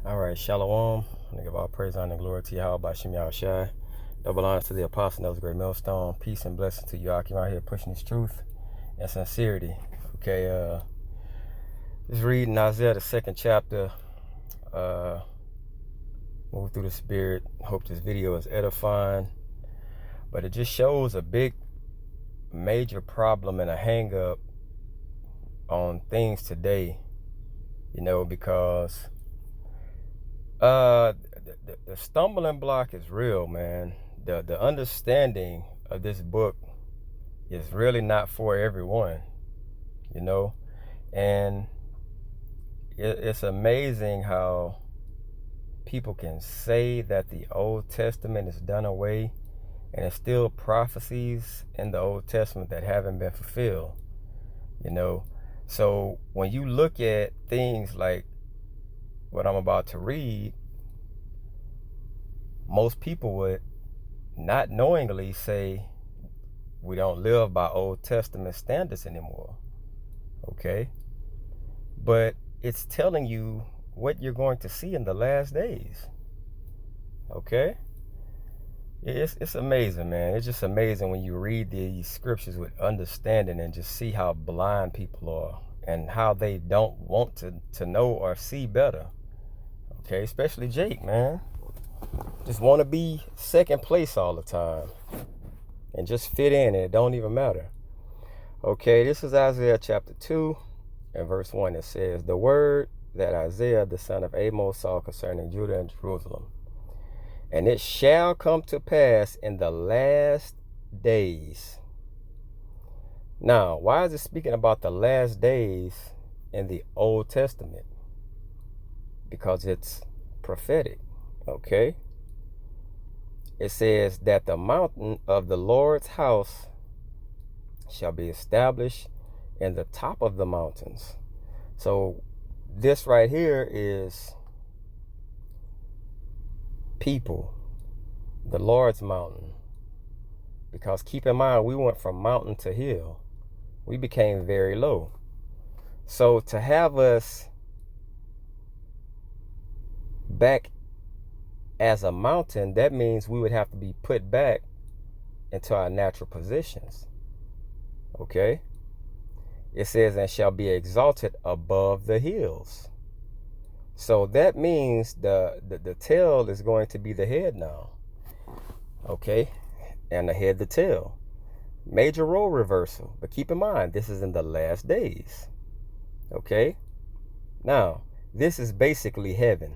All right, Shalom. I give all praise, honor, and glory to Yahweh by Shem Yahushai. Double honors to the apostle, that was great millstone. Peace and blessings to you. I keep out here pushing this truth and sincerity. Okay, just reading Isaiah, the second chapter. Move through the spirit. Hope this video is edifying. But it just shows a big, major problem and a hang up on things today. Because the stumbling block is real, man. The understanding of this book is really not for everyone, and it's amazing how people can say that the Old Testament is done away, and it's still prophecies in the Old Testament that haven't been fulfilled. So when you look at things like what I'm about to read, most people would not knowingly say we don't live by Old Testament standards anymore. Okay? But it's telling you what you're going to see in the last days. Okay? It's amazing, man. It's just amazing when you read these scriptures with understanding and just see how blind people are and how they don't want to know or see better. Okay? Especially Jake, man. Just want to be second place all the time and just fit in, and it don't even matter. Okay, this is Isaiah chapter 2 and verse 1. It says, "The word that Isaiah the son of Amos saw concerning Judah and Jerusalem. And it shall come to pass in the last days." Now, why is it speaking about the last days in the Old Testament? Because it's prophetic, okay? It says that the mountain of the Lord's house shall be established in the top of the mountains. So this right here is people, the Lord's mountain. Because keep in mind, we went from mountain to hill. We became very low. So to have us back as a mountain, that means we would have to be put back into our natural positions. Okay? It says, "and shall be exalted above the hills." So that means the tail is going to be the head now. Okay? And the head the tail. Major role reversal. But keep in mind, this is in the last days. Okay? Now, this is basically heaven.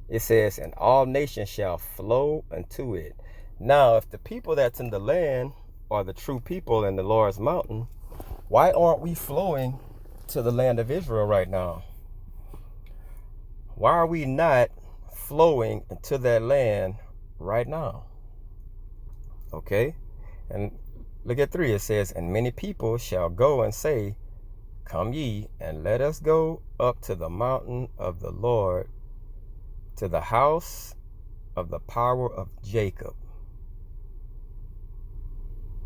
It says, "and all nations shall flow unto it." Now, if the people that's in the land are the true people in the Lord's mountain, why aren't we flowing to the land of Israel right now? Why are we not flowing into that land right now? Okay? And look at 3. It says, "and many people shall go and say, Come ye, and let us go up to the mountain of the Lord, to the house of the power of Jacob."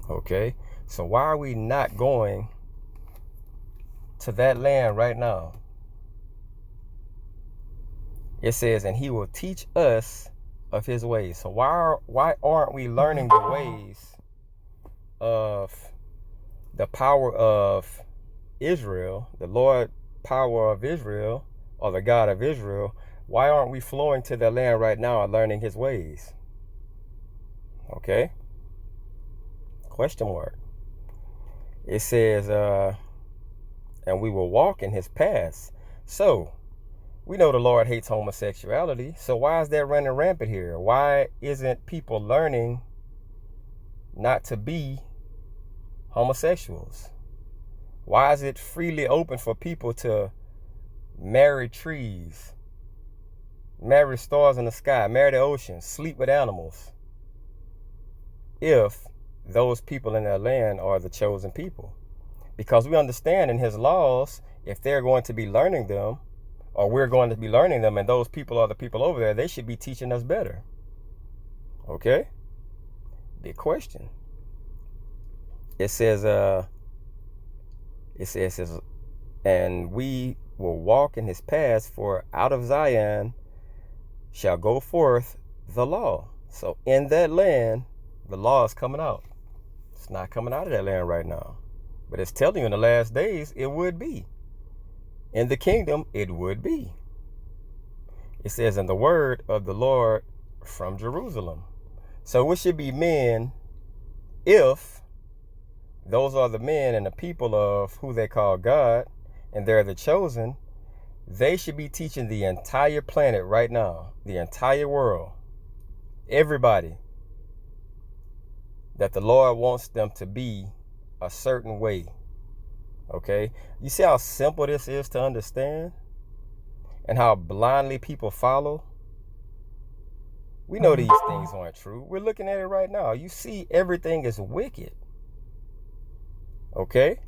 Okay? So why are we not going to that land right now? It says, "and he will teach us of his ways." So why aren't we learning the ways of the power of Israel, the Lord power of Israel, or the God of Israel? Why aren't we flowing to the land right now and learning his ways? Okay? Question mark. It says, "and we will walk in his paths." So, we know the Lord hates homosexuality. So why is that running rampant here? Why isn't people learning not to be homosexuals? Why is it freely open for people to marry trees, marry stars in the sky, marry the ocean, sleep with animals, if those people in that land are the chosen people? Because we understand in his laws, if they're going to be learning them, or we're going to be learning them, and those people are the people over there, they should be teaching us better. Okay? Big question. It says, and we will walk in his paths, for out of Zion shall go forth the law. So in that land, the law is coming out. It's not coming out of that land right now, but it's telling you in the last days it would be. In the kingdom, it would be. It says, in the word of the Lord from Jerusalem. So we should be men if those are the men and the people of who they call God, and they're the chosen. They should be teaching the entire planet right now, the entire world, everybody, that the Lord wants them to be a certain way. Okay? You see how simple this is to understand? And how blindly people follow? We know these things aren't true. We're looking at it right now. You see everything is wicked. Okay?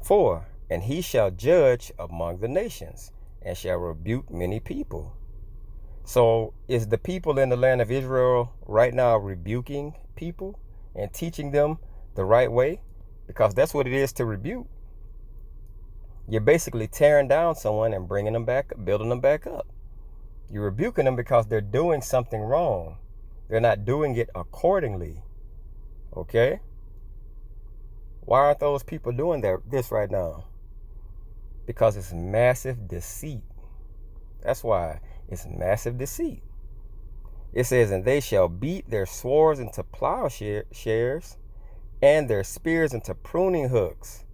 4, and he shall judge among the nations, and shall rebuke many people. So is the people in the land of Israel right now rebuking people and teaching them the right way? Because that's what it is to rebuke. You're basically tearing down someone and bringing them back, building them back up. You're rebuking them because they're doing something wrong. They're not doing it accordingly. Okay? Why aren't those people doing this right now? Because it's massive deceit. That's why. It's massive deceit. It says, and they shall beat their swords into plowshares, and their spears into pruning hooks.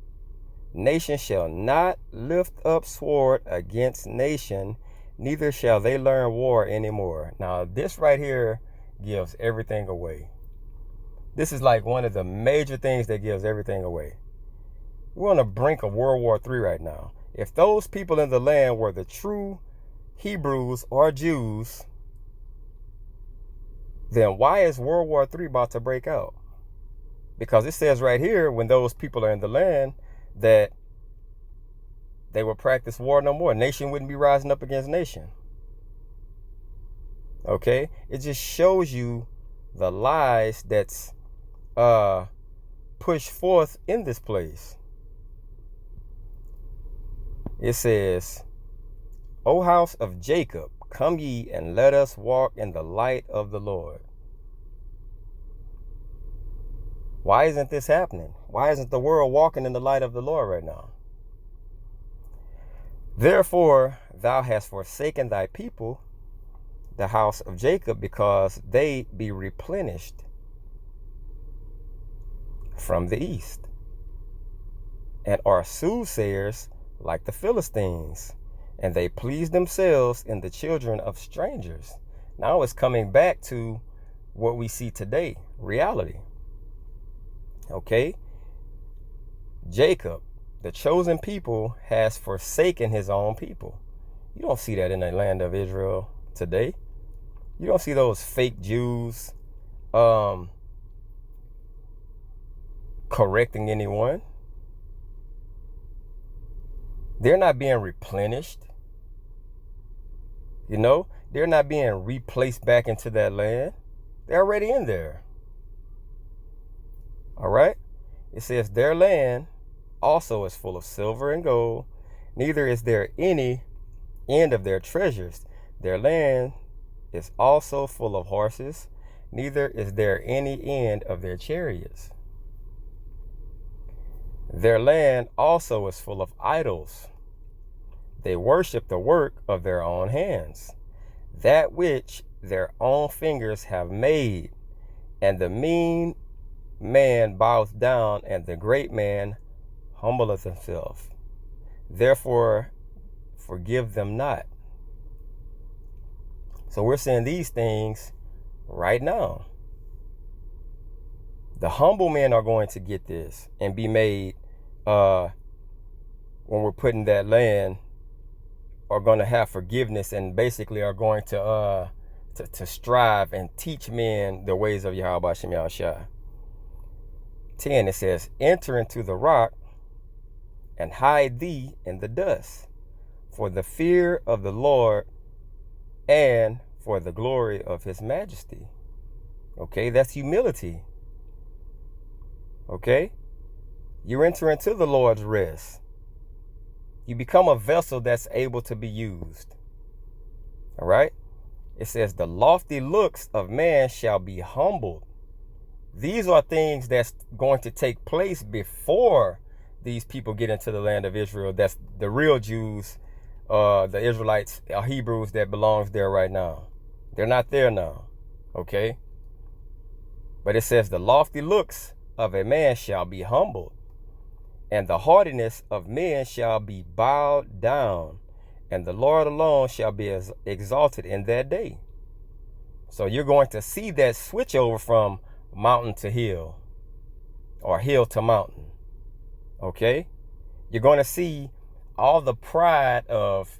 Nation shall not lift up sword against nation, neither shall they learn war anymore. Now, this right here gives everything away. This is like one of the major things that gives everything away. We're on the brink of World War III right now. If those people in the land were the true Hebrews or Jews, then why is World War III about to break out? Because it says right here, when those people are in the land, that they will practice war no more. Nation wouldn't be rising up against nation. Okay? It just shows you the lies that's pushed forth in this place. It says, O house of Jacob, come ye and let us walk in the light of the Lord. Why isn't this happening? Why isn't the world walking in the light of the Lord right now? Therefore, thou hast forsaken thy people, the house of Jacob, because they be replenished from the east, and are soothsayers like the Philistines, and they please themselves in the children of strangers. Now it's coming back to what we see today, reality. Okay? Jacob, the chosen people, has forsaken his own people. You don't see that in the land of Israel today. You don't see those fake Jews correcting anyone. They're not being replenished. You know, they're not being replaced back into that land. They're already in there. All right? It says their land also is full of silver and gold, neither is there any end of their treasures. Their land is also full of horses, neither is there any end of their chariots. Their land also is full of idols. They worship the work of their own hands, that which their own fingers have made, and the mean man boweth down, and the great man humbleth himself. Therefore, forgive them not. So we're seeing these things right now. The humble men are going to get this and be made, when we're put in that land, are going to have forgiveness and basically are going to strive and teach men the ways of Yahweh Shem Yahushua. 10, it says, enter into the rock and hide thee in the dust for the fear of the Lord and for the glory of his majesty. Okay, that's humility. Okay, you enter into the Lord's rest. You become a vessel that's able to be used. All right. It says the lofty looks of man shall be humbled. These are things that's going to take place before these people get into the land of Israel. That's the real Jews, the Israelites, Hebrews that belongs there right now. They're not there now. Okay. But it says the lofty looks of a man shall be humbled, and the haughtiness of men shall be bowed down, and the Lord alone shall be exalted in that day. So you're going to see that switch over from mountain to hill, or hill to mountain. Okay? You're going to see all the pride of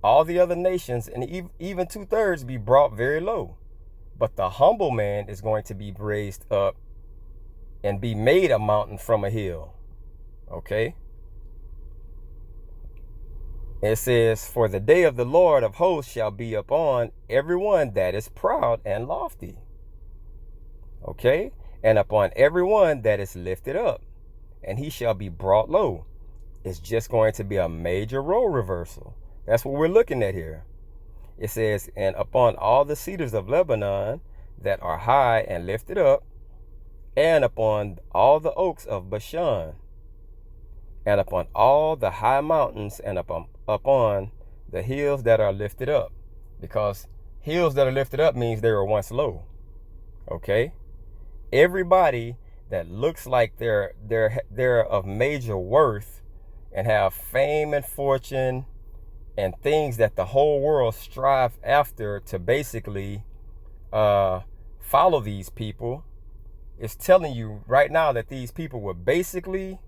all the other nations, and even 2/3 be brought very low. But the humble man is going to be raised up and be made a mountain from a hill. Okay? It says, for the day of the Lord of hosts shall be upon everyone that is proud and lofty. Okay? And upon everyone that is lifted up, and he shall be brought low. It's just going to be a major role reversal. That's what we're looking at here. It says, and upon all the cedars of Lebanon that are high and lifted up, and upon all the oaks of Bashan, and upon all the high mountains, and upon the hills that are lifted up. Because hills that are lifted up means they were once low. Okay? Everybody that looks like they're of major worth and have fame and fortune and things that the whole world strive after to basically follow these people, is telling you right now that these people were basically,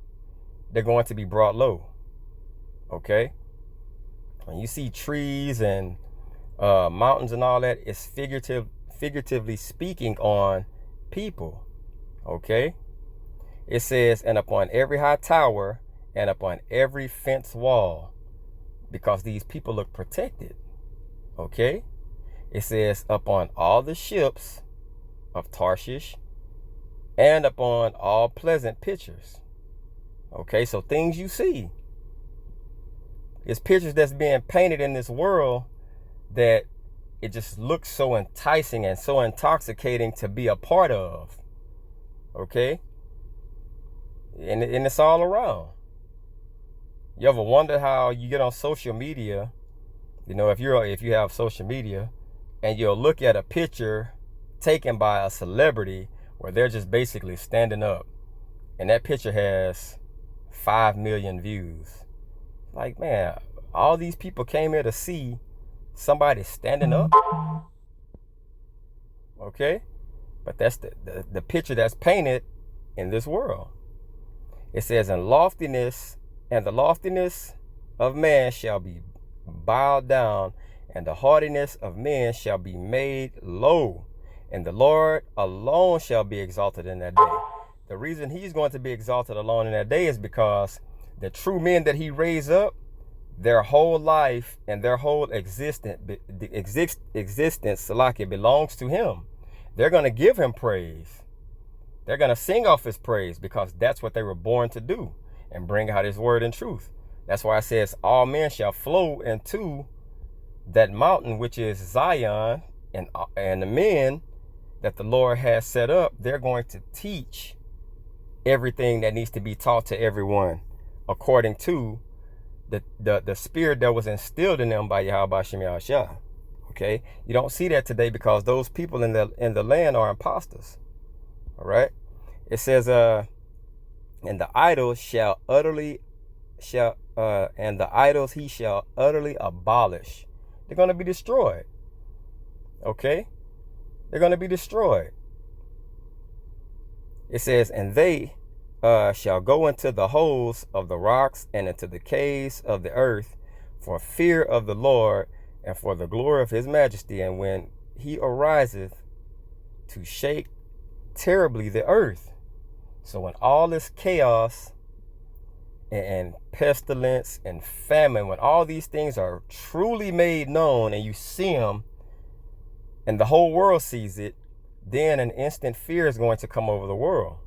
they're going to be brought low. Okay? When you see trees and mountains and all that, it's figuratively speaking on people. Okay? It says, and upon every high tower and upon every fence wall, because these people look protected. Okay? It says, upon all the ships of Tarshish and upon all pleasant pictures. Okay, so things you see. It's pictures that's being painted in this world that it just looks so enticing and so intoxicating to be a part of. Okay? And it's all around. You ever wonder how you get on social media, you know, if you have social media, and you'll look at a picture taken by a celebrity where they're just basically standing up, and that picture has 5 million views. Like, man, all these people came here to see somebody standing up. Okay? But that's the picture that's painted in this world. It says, and the loftiness of man shall be bowed down, and the haughtiness of men shall be made low, and the Lord alone shall be exalted in that day. The reason he's going to be exalted alone in that day is because the true men that he raised up, their whole life and their whole existence, Salaki, belongs to him. They're going to give him praise. They're going to sing off his praise because that's what they were born to do, and bring out his word in truth. That's why it says all men shall flow into that mountain, which is Zion, and the men that the Lord has set up, they're going to teach everything that needs to be taught to everyone according to the spirit that was instilled in them by Yahweh Shem Yahushua. Okay? You don't see that today because those people in the land are imposters. All right? It says, and the idols he shall utterly abolish. They're going to be destroyed. Okay? They're going to be destroyed. It says, and they shall go into the holes of the rocks and into the caves of the earth for fear of the Lord and for the glory of his majesty. And when he ariseth to shake terribly the earth. So when all this chaos and pestilence and famine, when all these things are truly made known and you see them and the whole world sees it, then an instant fear is going to come over the world,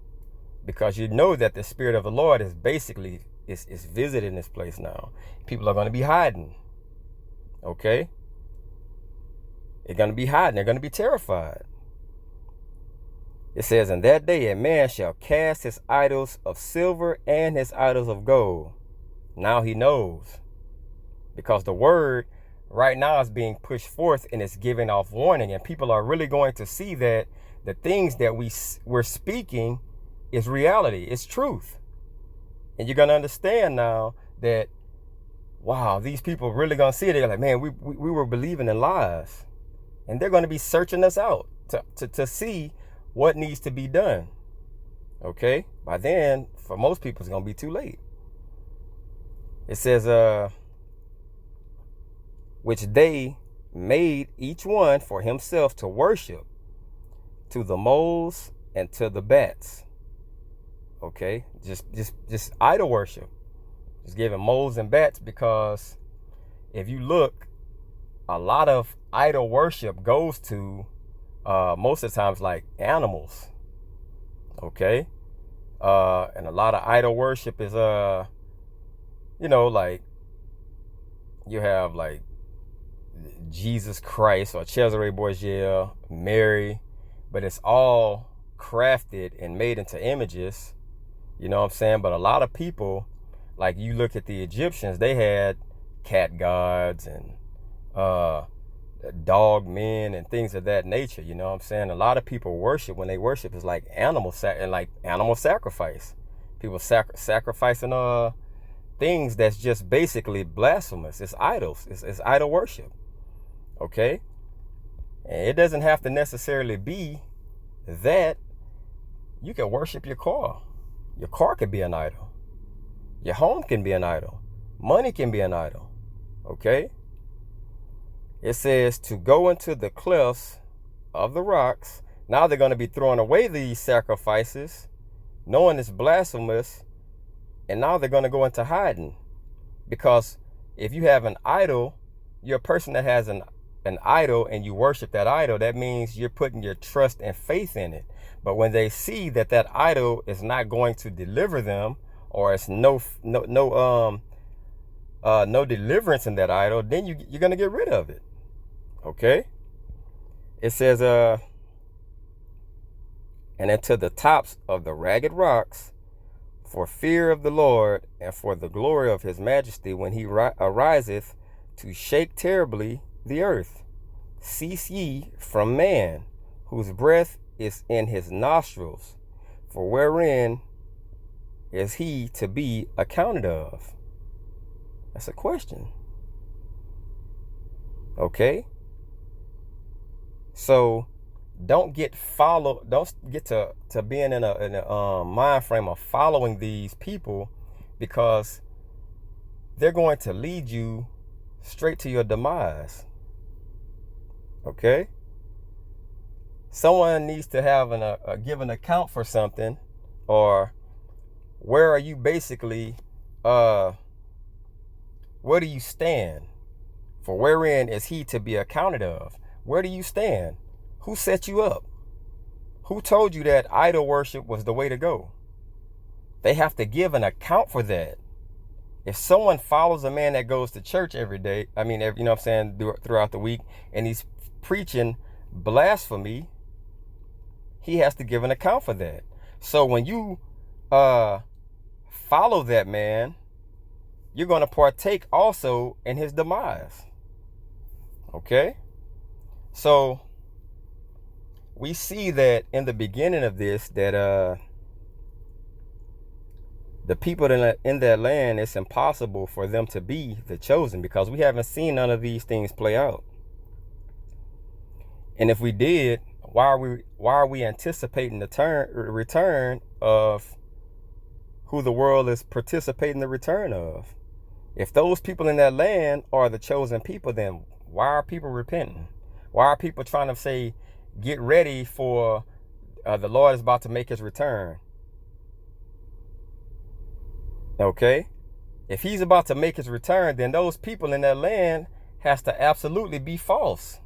because you know that the Spirit of the Lord is basically is visiting this place now. People are going to be hiding. Okay? They're going to be hiding. They're going to be terrified. It says, in that day a man shall cast his idols of silver and his idols of gold. Now he knows. Because the word right now is being pushed forth and it's giving off warning. And people are really going to see that the things that we're speaking is reality. It's truth. And you're going to understand now that, wow, these people really going to see it. They're like, man, we were believing in lies. And they're going to be searching us out to see what needs to be done. Okay? By then, for most people, it's going to be too late. It says, which they made each one for himself to worship, to the moles and to the bats. Okay? Just idol worship. Just giving moles and bats, because if you look, a lot of idol worship goes to most of the times like animals. Okay? And a lot of idol worship is like you have like Jesus Christ or Cesare Borgia, Mary, but it's all crafted and made into images. You know what I'm saying? But a lot of people, like you look at the Egyptians, they had cat gods and dog men and things of that nature. You know what I'm saying? A lot of people worship, when they worship, is like animal sacrifice. People sacrificing things that's just basically blasphemous. It's idols. It's idol worship. Okay? And it doesn't have to necessarily be that. You can worship your car. Your car could be an idol. Your home can be an idol. Money can be an idol. Okay? It says to go into the clefts of the rocks. Now they're going to be throwing away these sacrifices, knowing it's blasphemous, and now they're going to go into hiding. Because if you have an idol, you're a person that has an idol and you worship that idol, that means you're putting your trust and faith in it. But when they see that that idol is not going to deliver them, or it's no deliverance in that idol, then you're going to get rid of it. Okay? It says, and into the tops of the ragged rocks, for fear of the Lord and for the glory of his majesty, when he ariseth to shake terribly the earth. Cease ye from man, whose breath is in his nostrils, for wherein is he to be accounted of? That's a question. Okay? So don't get to being in a mind frame of following these people, because they're going to lead you straight to your demise. Okay? Someone needs to have give an account for something, or where are you basically, where do you stand? For wherein is he to be accounted of? Where do you stand? Who set you up? Who told you that idol worship was the way to go? They have to give an account for that. If someone follows a man that goes to church every day, you know what I'm saying, throughout the week, and he's preaching blasphemy, he has to give an account for that. So when you follow that man, you're going to partake also in his demise. Okay? So we see that in the beginning of this, that the people in that land, it's impossible for them to be the chosen, because we haven't seen none of these things play out. And if we did, why are we anticipating the return of who the world is participating the return of? If those people in that land are the chosen people, then why are people repenting? Why are people trying to say, get ready for the Lord is about to make his return? Okay? If he's about to make his return, then those people in that land has to absolutely be false.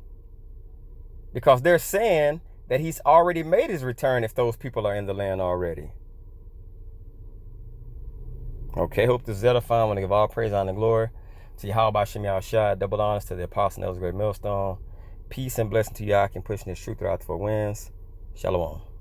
Because they're saying that he's already made his return if those people are in the land already. Okay, hope this is edifying. I want to give all praise, honor, and glory to Yahweh Shem Yahushua. Double honors to the apostle, and great millstone. Peace and blessing to you. I can push this truth throughout the four winds. Shalom.